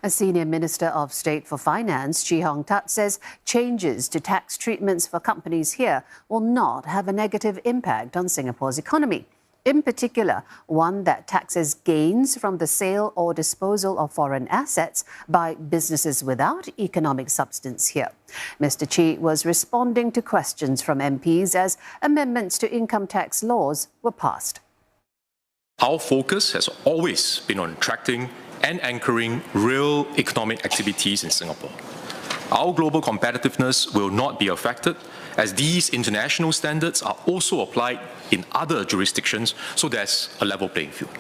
A senior Minister of State for Finance, Chee Hong Tat, says changes to tax treatments for companies here will not have a negative impact on Singapore's economy. In particular, one that taxes gains from the sale or disposal of foreign assets by businesses without economic substance here. Mr. Chee was responding to questions from MPs as amendments to income tax laws were passed. Our focus has always been on attracting and anchoring real economic activities in Singapore. Our global competitiveness will not be affected as these international standards are also applied in other jurisdictions, so there's a level playing field.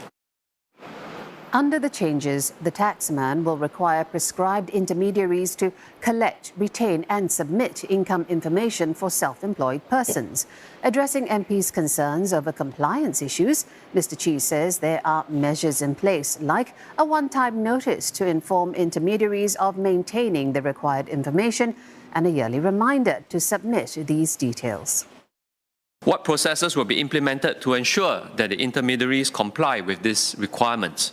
Under the changes, the taxman will require prescribed intermediaries to collect, retain and submit income information for self-employed persons. Addressing MPs' concerns over compliance issues, Mr. Chee says there are measures in place, like a one-time notice to inform intermediaries of maintaining the required information and a yearly reminder to submit these details. What processes will be implemented to ensure that the intermediaries comply with these requirements?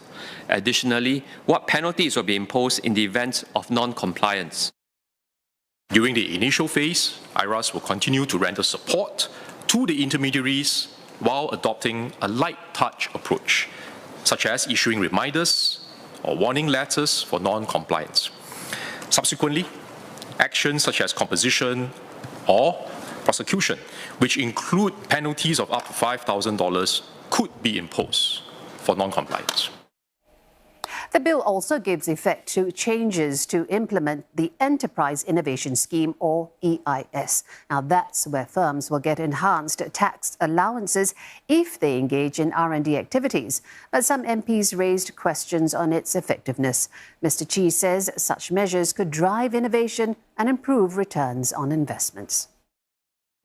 Additionally, what penalties will be imposed in the event of non-compliance? During the initial phase, IRAS will continue to render support to the intermediaries while adopting a light touch approach, such as issuing reminders or warning letters for non-compliance. Subsequently, actions such as composition or prosecution, which include penalties of up to $5,000, could be imposed for non-compliance. The bill also gives effect to changes to implement the Enterprise Innovation Scheme, or EIS. Now, that's where firms will get enhanced tax allowances if they engage in R&D activities. But some MPs raised questions on its effectiveness. Mr. Chee says such measures could drive innovation and improve returns on investments.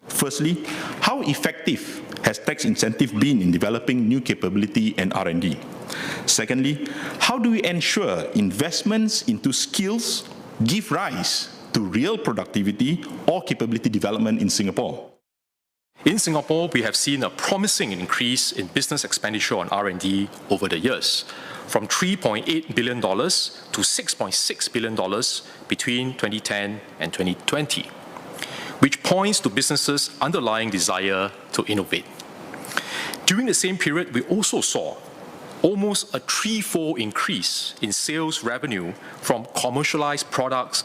Firstly, how effective has tax incentive been in developing new capability and R&D? Secondly, how do we ensure investments into skills give rise to real productivity or capability development in Singapore? In Singapore, we have seen a promising increase in business expenditure on R&D over the years, from $3.8 billion to $6.6 billion between 2010 and 2020. Which points to businesses' underlying desire to innovate. During the same period, we also saw almost a threefold increase in sales revenue from commercialized products